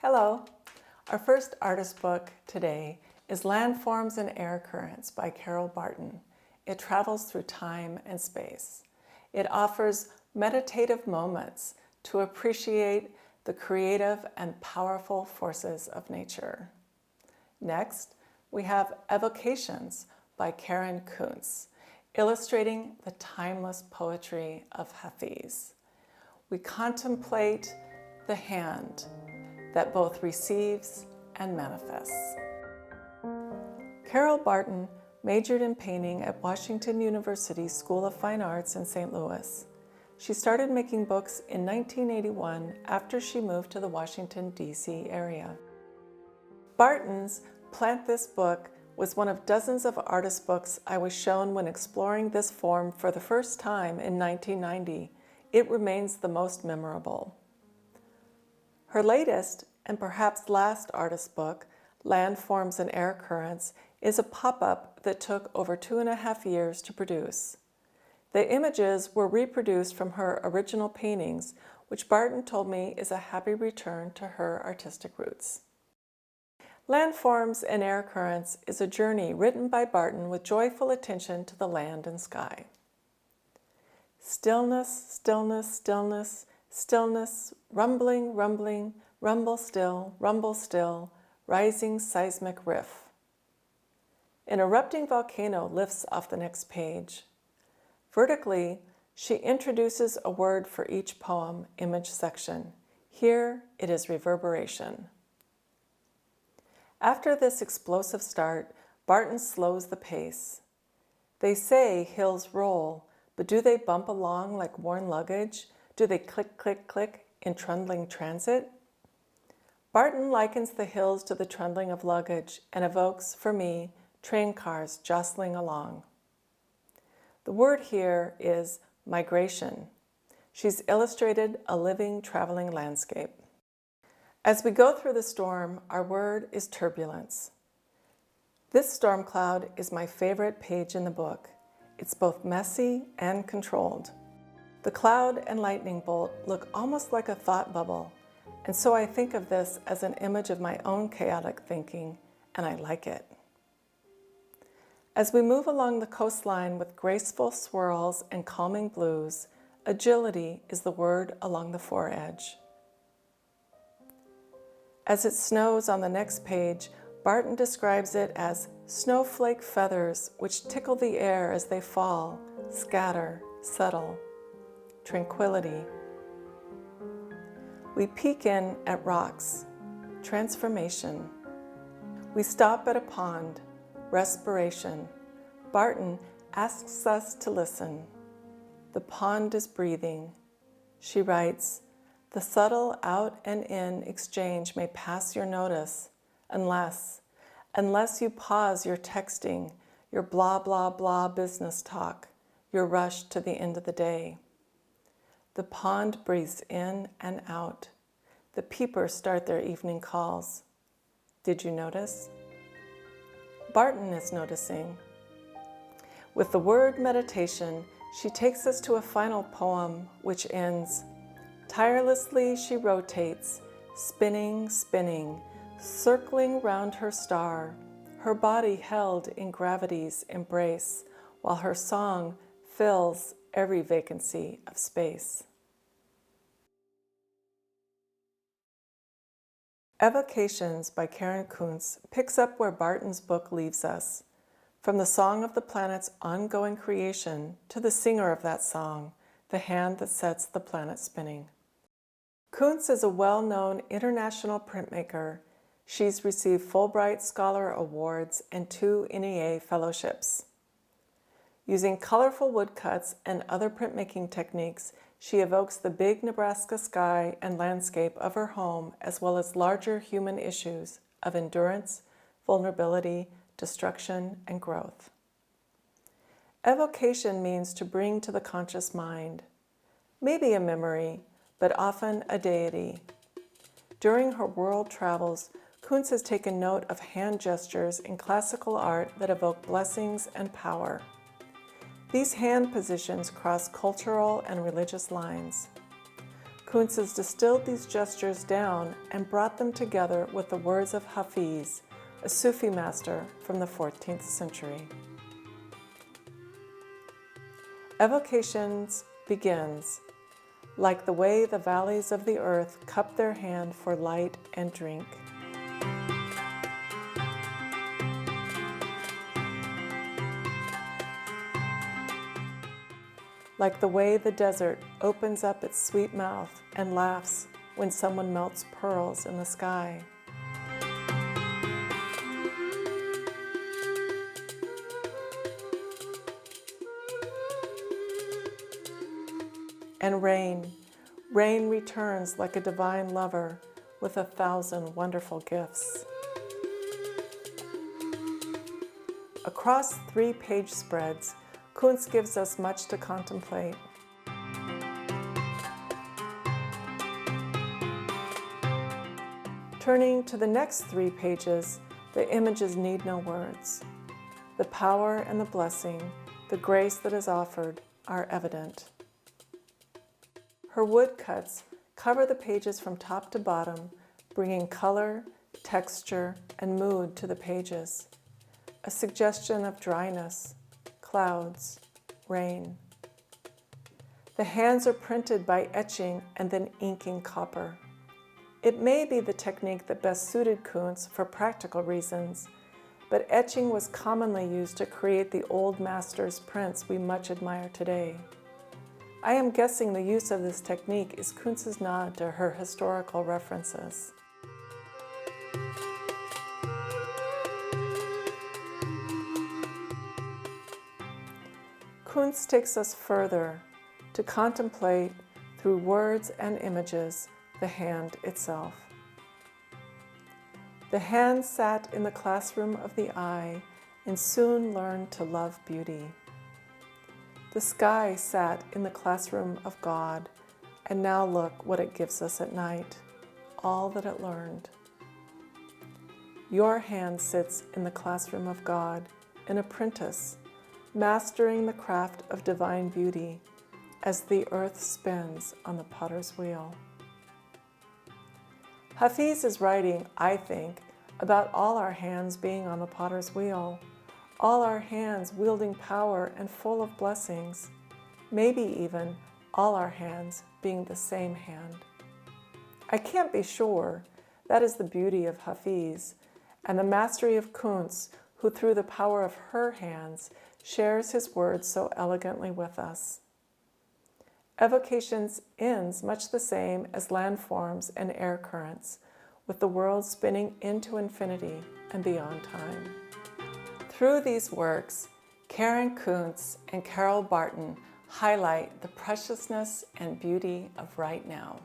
Hello! Our first artist book today is Landforms and Air Currents by Barton. It travels through time and space. It offers meditative moments to appreciate the creative and powerful forces of nature. Next, we have Evocations by Kunc, illustrating the timeless poetry of Hafiz. We contemplate the hand that both receives and manifests. Barton majored in painting at Washington University School of Fine Arts in St. Louis. She started making books in 1981 after she moved to the Washington, D.C. area. Barton's Plant This Book was one of dozens of artist books I was shown when exploring this form for the first time in 1990. It remains the most memorable. Her latest, and perhaps last artist book, Landforms and Air Currents, is a pop-up that took over 2.5 years to produce. The images were reproduced from her original paintings, which Barton told me is a happy return to her artistic roots. Landforms and Air Currents is a journey written by Barton with joyful attention to the land and sky. Stillness, stillness, stillness, stillness, rumbling, rumbling, rumble still, rising seismic riff. An erupting volcano lifts off the next page. Vertically, she introduces a word for each poem image section. Here it is reverberation. After this explosive start, Barton slows the pace. They say hills roll, but do they bump along like worn luggage? Do they click, click, click in trundling transit? Barton likens the hills to the trundling of luggage and evokes, for me, train cars jostling along. The word here is migration. She's illustrated a living, traveling landscape. As we go through the storm, our word is turbulence. This storm cloud is my favorite page in the book. It's both messy and controlled. The cloud and lightning bolt look almost like a thought bubble, and so I think of this as an image of my own chaotic thinking, and I like it. As we move along the coastline with graceful swirls and calming blues, agility is the word along the foredge. As it snows on the next page, Barton describes it as snowflake feathers which tickle the air as they fall, scatter, settle. Tranquility. We peek in at rocks, transformation. We stop at a pond, respiration. Barton asks us to listen. The pond is breathing. She writes, the subtle out and in exchange may pass your notice unless you pause your texting, your blah, blah, blah business talk, your rush to the end of the day. The pond breathes in and out. The peepers start their evening calls. Did you notice? Barton is noticing. With the word meditation, she takes us to a final poem which ends, tirelessly she rotates, spinning, spinning, circling round her star, her body held in gravity's embrace, while her song fills every vacancy of space. Evocations by Kunc picks up where Barton's book leaves us, from the song of the planet's ongoing creation to the singer of that song, the hand that sets the planet spinning. Kunc is a well-known international printmaker. She's received Fulbright Scholar Awards and 2 NEA fellowships. Using colorful woodcuts and other printmaking techniques, she evokes the big Nebraska sky and landscape of her home, as well as larger human issues of endurance, vulnerability, destruction, and growth. Evocation means to bring to the conscious mind, maybe a memory, but often a deity. During her world travels, Kunc has taken note of hand gestures in classical art that evoke blessings and power. These hand positions cross cultural and religious lines. Kunc has distilled these gestures down and brought them together with the words of Hafiz, a Sufi master from the 14th century. Evocations begins, like the way the valleys of the earth cup their hand for light and drink. Like the way the desert opens up its sweet mouth and laughs when someone melts pearls in the sky. And rain returns like a divine lover with 1,000 wonderful gifts. Across 3 page spreads, Kunc gives us much to contemplate. Turning to the next 3 pages, the images need no words. The power and the blessing, the grace that is offered, are evident. Her woodcuts cover the pages from top to bottom, bringing color, texture, and mood to the pages. A suggestion of dryness, clouds, rain. The hands are printed by etching and then inking copper. It may be the technique that best suited Kunc for practical reasons, but etching was commonly used to create the old masters' prints we much admire today. I am guessing the use of this technique is Kunc's nod to her historical references. Kunc takes us further to contemplate, through words and images, the hand itself. The hand sat in the classroom of the eye and soon learned to love beauty. The sky sat in the classroom of God, and now look what it gives us at night, all that it learned. Your hand sits in the classroom of God, an apprentice, mastering the craft of divine beauty as the earth spins on the potter's wheel. Hafiz is writing, I think, about all our hands being on the potter's wheel, all our hands wielding power and full of blessings, maybe even all our hands being the same hand. I can't be sure. That is the beauty of Hafiz and the mastery of Kunc, who through the power of her hands shares his words so elegantly with us. Evocations ends much the same as landforms and air currents, with the world spinning into infinity and beyond time. Through these works, Karen Kunc and Carol Barton highlight the preciousness and beauty of right now.